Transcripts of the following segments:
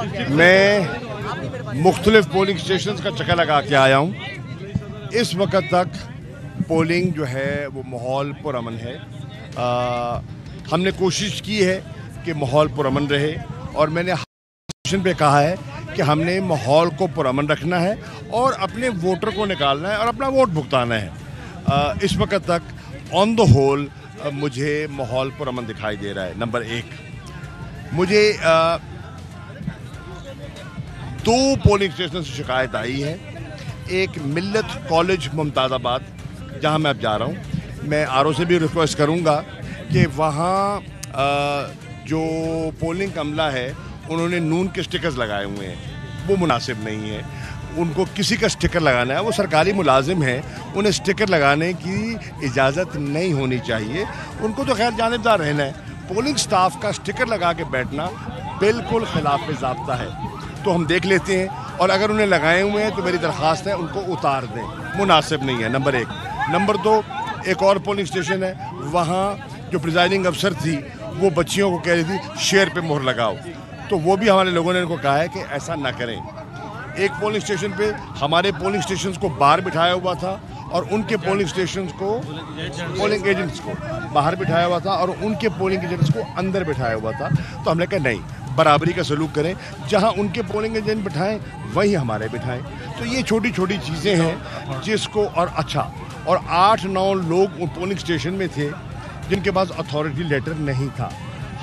मैं मुख्तलिफ polling station का चक्कर लगा के आया हूँ। इस वक्त तक पोलिंग जो है वो माहौल पुरअमन है। हमने कोशिश की है कि माहौल पुरअमन रहे और मैंने स्टेशन पे कहा है कि हमने माहौल को पुरअमन रखना है और अपने वोटर को निकालना है और अपना वोट भुगताना है। इस वक्त तक ऑन द होल मुझे माहौल पुरअमन दिखाई दे रहा है। नंबर एक, मुझे 2 पोलिंग स्टेशन से शिकायत आई है। एक मिल्लत कॉलेज मुमताज़ाबाद, जहां मैं अब जा रहा हूं। मैं आरओ से भी रिक्वेस्ट करूंगा कि वहां जो पोलिंग अमला है उन्होंने नून के स्टिकर्स लगाए हुए हैं, वो मुनासिब नहीं है। उनको किसी का स्टिकर लगाना है, वो सरकारी मुलाजिम है, उन्हें स्टिकर लगाने की इजाज़त नहीं होनी चाहिए। उनको तो खैर जानिबदार रहना है। पोलिंग स्टाफ का स्टिकर लगा के बैठना बिल्कुल खिलाफ ज़ाब्ता है। तो हम देख लेते हैं और अगर उन्हें लगाए हुए हैं तो मेरी दरख्वास्त है उनको उतार दें, मुनासिब नहीं है। नंबर एक। नंबर 2, एक और पोलिंग स्टेशन है, वहाँ जो प्रिजाइडिंग अफसर थी वो बच्चियों को कह रही थी शेर पे मोहर लगाओ, तो वो भी हमारे लोगों ने उनको कहा है कि ऐसा ना करें। एक पोलिंग स्टेशन पे हमारे पोलिंग स्टेशंस को बाहर बिठाया हुआ था और उनके पोलिंग स्टेशंस को, पोलिंग एजेंट्स को बाहर बिठाया हुआ था और उनके पोलिंग एजेंट्स को अंदर बिठाया हुआ था। तो हमने कहा नहीं, बराबरी का सलूक करें, जहां उनके पोलिंग एजेंट बिठाएं वहीं हमारे बिठाएं। तो ये छोटी छोटी चीज़ें हैं जिसको, और अच्छा, और 8-9 लोग उन पोलिंग स्टेशन में थे जिनके पास अथॉरिटी लेटर नहीं था।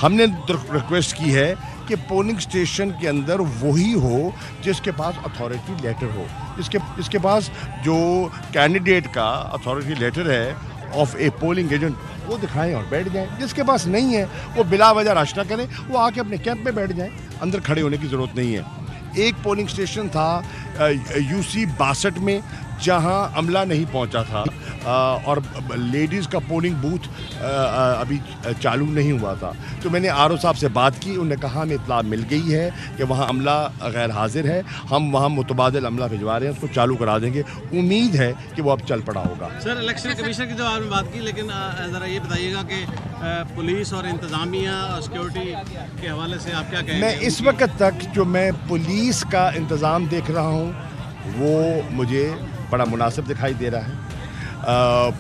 हमने रिक्वेस्ट की है कि पोलिंग स्टेशन के अंदर वही हो जिसके पास अथॉरिटी लेटर हो, जिसके पास जो कैंडिडेट का अथॉरिटी लेटर है ऑफ ए पोलिंग एजेंट, वो दिखाएं और बैठ जाएं। जिसके पास नहीं है वो बिला वजह रश ना करें, वो आके अपने कैंप में बैठ जाएं, अंदर खड़े होने की ज़रूरत नहीं है। एक पोलिंग स्टेशन था UC 62 में जहां अमला नहीं पहुंचा था और लेडीज़ का पोलिंग बूथ अभी चालू नहीं हुआ था। तो मैंने आरओ साहब से बात की, उन्होंने कहा हमें इत्तला मिल गई है कि वहाँ अमला गैर हाजिर है, हम वहाँ मुतबादिल अमला भिजवा रहे हैं, उसको चालू करा देंगे। उम्मीद है कि वो अब चल पड़ा होगा। सर, इलेक्शन कमीशन की जो आपने बात की, लेकिन ज़रा ये बताइएगा कि पुलिस और इंतज़ामिया और सिक्योरिटी के हवाले से आप क्या कहेंगे? मैं इस वक्त तक जो मैं पुलिस का इंतज़ाम देख रहा हूँ वो मुझे बड़ा मुनासिब दिखाई दे रहा है।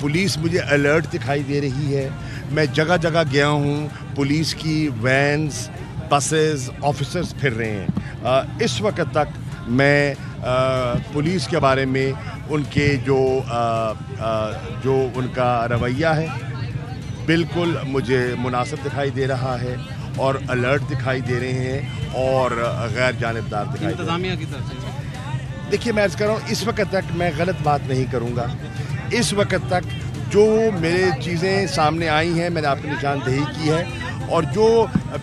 पुलिस मुझे अलर्ट दिखाई दे रही है। मैं जगह जगह गया हूँ, पुलिस की वैन्स, बसेस, ऑफिसर्स फिर रहे हैं। इस वक्त तक मैं पुलिस के बारे में उनके जो उनका रवैया है बिल्कुल मुझे मुनासिब दिखाई दे रहा है और अलर्ट दिखाई दे रहे हैं और गैर जानिबदार दिखाई दे रहे हैं। की तरफ से देखिए, मैं अर्ज़ कर रहा हूँ, इस वक्त तक मैं गलत बात नहीं करूँगा। इस वक्त तक जो मेरे चीज़ें सामने आई हैं मैंने आपकी निशानदेही की है और जो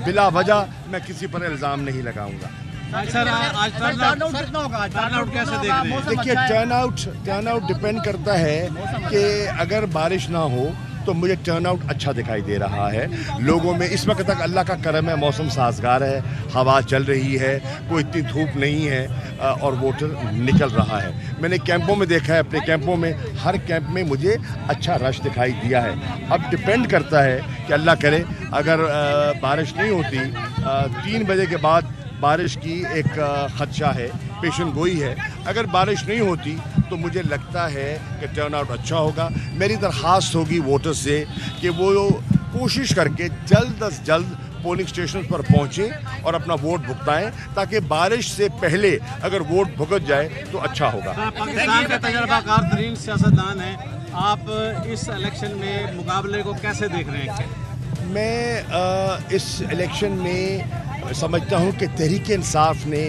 बिला वजह मैं किसी पर इल्ज़ाम नहीं लगाऊंगा। सर, आज टर्नआउट कितना होगा? टर्नआउट कैसे देख रहे हैं? देखिए, टर्नआउट डिपेंड करता है कि अगर बारिश ना हो तो मुझे टर्नआउट अच्छा दिखाई दे रहा है लोगों में। इस वक्त तक अल्लाह का करम है, मौसम साजगार है, हवा चल रही है, कोई इतनी धूप नहीं है और वोटर निकल रहा है। मैंने कैंपों में देखा है, अपने कैंपों में हर कैंप में मुझे अच्छा रश दिखाई दिया है। अब डिपेंड करता है कि अल्लाह करे, अगर बारिश नहीं होती, 3 बजे के बाद बारिश की एक खदशा है, पेशन गोई है। अगर बारिश नहीं होती तो मुझे लगता है कि टर्नआउट अच्छा होगा। मेरी दरख्वास्त होगी वोटर से कि वो कोशिश करके जल्द अज जल्द पोलिंग स्टेशन पर पहुंचें और अपना वोट भुगताएं, ताकि बारिश से पहले अगर वोट भुगत जाए तो अच्छा होगा। पाकिस्तान का तजर्बाकार तरीन सियासतदान है, आप इस इलेक्शन में मुकाबले को कैसे देख रहे हैं? मैं इस इलेक्शन में समझता हूं कि तहरीक इंसाफ ने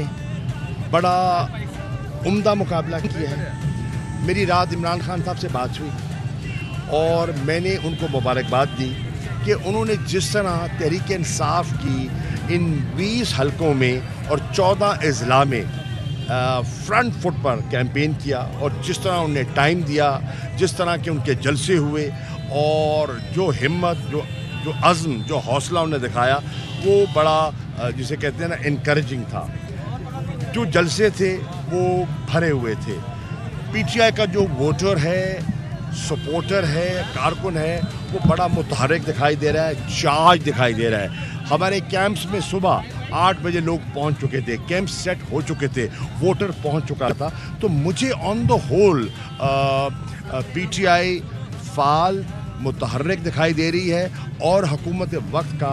बड़ा उम्दा मुकाबला किया है। मेरी रात इमरान खान साहब से बात हुई और मैंने उनको मुबारकबाद दी कि उन्होंने जिस तरह तहरीक इंसाफ की इन 20 हलकों में और 14 अजला में फ्रंट फुट पर कैंपेन किया और जिस तरह उन्हें टाइम दिया, जिस तरह के उनके जलसे हुए और जो हिम्मत, जो अज़्म, जो हौसला उन्हें दिखाया, वो बड़ा जिसे कहते हैं ना इनकरेजिंग था। जो जलसे थे वो भरे हुए थे। PTI का जो वोटर है, सपोर्टर है, कारकुन है, वो बड़ा मुतहरिक दिखाई दे रहा है, चार्ज दिखाई दे रहा है। हमारे कैंप्स में सुबह 8 बजे लोग पहुंच चुके थे, कैंप सेट हो चुके थे, वोटर पहुंच चुका था। तो मुझे ऑन द होल पीटीआई फाल मुतहर्रिक दिखाई दे रही है और हुकूमत वक्त का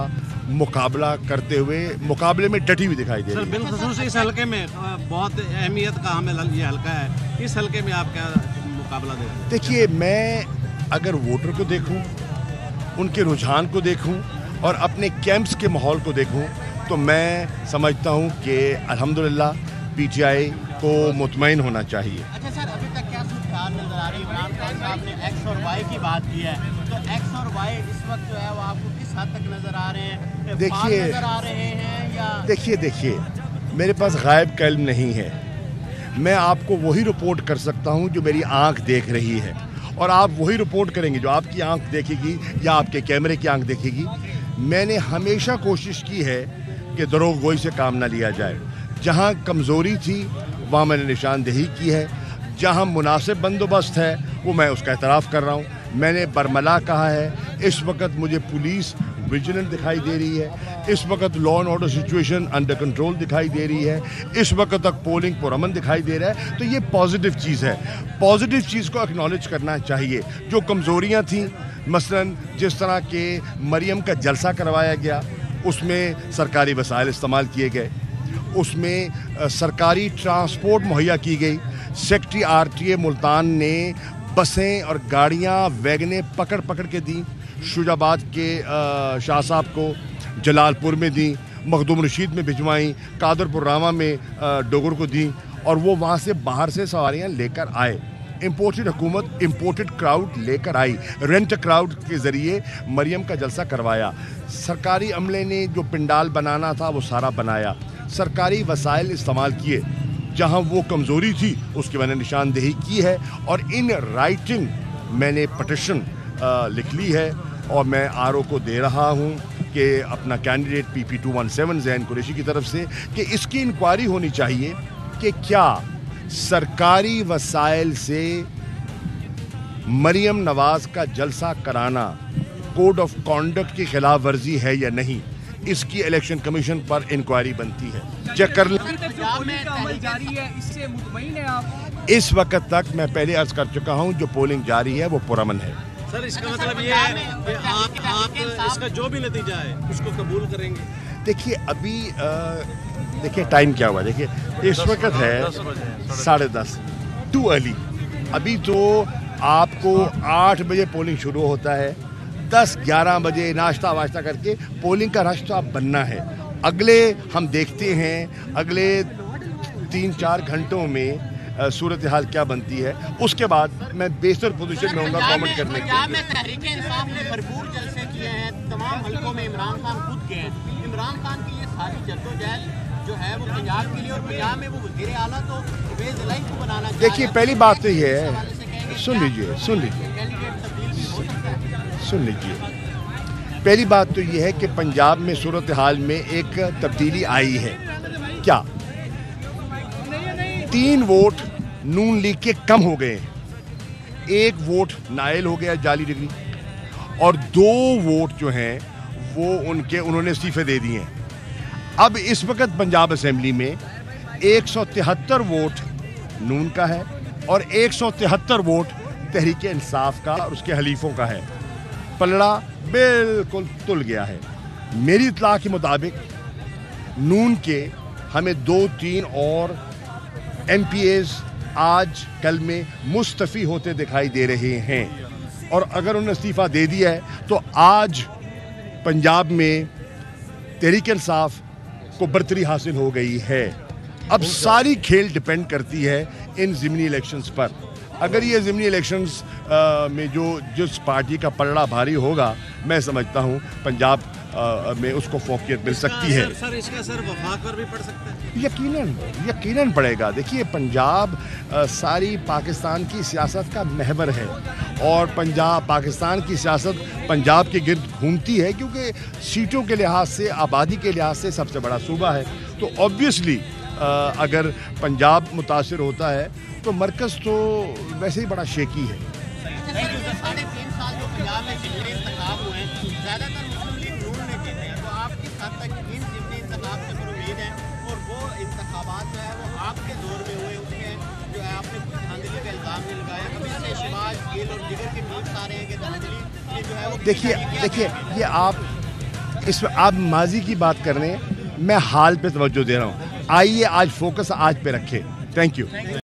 मुकाबला करते हुए मुकाबले में डटी हुई दिखाई दे रही है। बिलखुसूस इस हलके में बहुत अहमियत का हमें ये हलका है, इस हलके में आप क्या मुकाबला दे रहे हैं? देखिए, मैं अगर वोटर को देखूं, उनके रुझान को देखूं और अपने कैंप्स के माहौल को देखूं, तो मैं समझता हूं कि अल्हम्दुलिल्लाह पीटीआई को मुतमईन होना चाहिए। अच्छा सर, अभी तक क्या सूरत नजर आ रही है? इमरान खान साहब ने एक्स और वाई की बात की है, तो एक्स और वाई इस वक्त जो है वो आपको किस हद तक नजर आ रहे हैं? देखिए नजर आ रहे हैं या देखिए मेरे पास गायब कल्म नहीं है। मैं आपको वही रिपोर्ट कर सकता हूं जो मेरी आंख देख रही है, और आप वही रिपोर्ट करेंगे जो आपकी आंख देखेगी या आपके कैमरे की आंख देखेगी। मैंने हमेशा कोशिश की है कि दरोगोई से काम ना लिया जाए। जहां कमज़ोरी थी वहां मैंने निशानदेही की है, जहां मुनासिब बंदोबस्त है वो मैं उसका एतराफ़ कर रहा हूं। मैंने बरमला कहा है, इस वक्त मुझे पुलिस विजिलेंट दिखाई दे रही है, इस वक्त law and order situation under control दिखाई दे रही है, इस वक्त तक पोलिंग पुरअमन दिखाई दे रहा है। तो ये पॉजिटिव चीज़ है, पॉजिटिव चीज़ को एक्नॉलेज करना चाहिए। जो कमज़ोरियाँ थीं, मसलन जिस तरह के मरियम का जलसा करवाया गया, उसमें सरकारी वसाइल इस्तेमाल किए गए, उसमें सरकारी ट्रांसपोर्ट मुहैया की गई। सेक्रेटरी आरटीए मुल्तान ने बसें और गाड़ियां वैगनें पकड़ पकड़ के दी। शुजाबाद के शाह साहब को जलालपुर में दी, मखदूम रशीद में भिजवाई, कादरपुर रामा में डोगर को दी, और वो वहाँ से बाहर से सवारियाँ लेकर आए। इम्पोर्टेड हुकूमत इम्पोर्टेड क्राउड लेकर आई, रेंट क्राउड के ज़रिए मरियम का जलसा करवाया। सरकारी अमले ने जो पिंडाल बनाना था वो सारा बनाया, सरकारी वसाइल इस्तेमाल किए। जहां वो कमज़ोरी थी उसकी मैंने निशानदेही की है, और इन राइटिंग मैंने पटिशन लिख ली है, और मैं आरओ को दे रहा हूं कि अपना कैंडिडेट PP 217 ज़ैन कुरैशी की तरफ से कि इसकी इंक्वायरी होनी चाहिए कि क्या सरकारी वसाइल से मरियम नवाज़ का जलसा कराना कोड ऑफ कॉन्डक्ट की खिलाफ वर्जी है या नहीं। इसकी इलेक्शन कमीशन पर इंक्वायरी बनती है, चेक कर लें। इस वक्त तक मैं पहले अर्ज कर चुका हूं, जो पोलिंग जारी है वो पुरअमन है। सर, इसका मतलब ये है कि आप इसका जो भी नतीजा है उसको कबूल करेंगे? देखिए, अभी देखिए टाइम क्या हुआ, देखिए इस वक्त है 10:30, टू अर्ली। अभी तो आपको 8 बजे पोलिंग शुरू होता है, 10-11 बजे नाश्ता वाश्ता करके पोलिंग का रश तो आप बनना है। अगले हम देखते हैं अगले 3-4 घंटों में सूरत हाल क्या बनती है, उसके बाद मैं बेहतर पोजीशन में होऊंगा कमेंट करने के लिए। पंजाब में तहरीक इंसाफ ने भरपूर जलसे किए हैं, तमाम हलकों में इमरान खान खुद गए हैं। इमरान खान की ये सारी जद्दोजहद जो है वो पंजाब के लिए, और पंजाब में वो वज़ीर आला तो परवेज़ इलाही को बनाना चाहिए। देखिए, पहली बात तो ये है, सुन लीजिए, पहली बात तो ये है कि पंजाब में सूरत हाल में एक तब्दीली आई है। क्या 3 वोट नून लीग के कम हो गए हैं, 1 वोट नायल हो गया जाली डिग्री, और 2 वोट जो हैं वो उन्होंने इस्तीफे दे दिए हैं। अब इस वक्त पंजाब असेंबली में 173 वोट नून का है और 173 वोट तहरीक इंसाफ का और उसके हलीफों का है। पलड़ा बिल्कुल तुल गया है। मेरी इत्तला के मुताबिक नून के हमें 2-3 और MPAs आज कल में मुस्तफ़ी होते दिखाई दे रहे हैं, और अगर उन्होंने इस्तीफ़ा दे दिया है तो आज पंजाब में तहरीक इंसाफ को बर्तरी हासिल हो गई है। अब सारी खेल डिपेंड करती है इन ज़िमनी इलेक्शंस पर। अगर ये ज़िमनी इलेक्शंस में जिस पार्टी का पलड़ा भारी होगा, मैं समझता हूँ पंजाब में उसको फोकियत मिल सकती है। सर, इसका असर वफाक पर भी पड़ सकता है? यकीनन पड़ेगा। देखिए, पंजाब सारी पाकिस्तान की सियासत का महवर है, और पाकिस्तान की सियासत पंजाब के गिर्द घूमती है, क्योंकि सीटों के लिहाज से, आबादी के लिहाज से सबसे बड़ा सूबा है। तो ऑब्वियसली अगर पंजाब मुतासिर होता है तो मरकज़ तो वैसे ही बड़ा शेकी है। 3.5 साल जो पंजाब में ज़िमनी इंतखाब हुए हैं, ज़्यादातर मुस्लिम लीग नून ने जीते हैं, तो आप किस हद तक इन ज़िमनी इंतखाब से इंतखाबात जो है वो आपके दौर में हुए, उसमें जो है आपने कुछ धांधली का इल्ज़ाम नहीं लगाया। अभी से शिवाज गिल और दिगर के टीम्स आ रहे हैं कि धांधली ये जो है वो देखिए ये आप इसमें आप माजी की बात कर रहे हैं, मैं हाल पे तवज्जो दे रहा हूँ। आइए आज फोकस आज पे रखें। Thank you.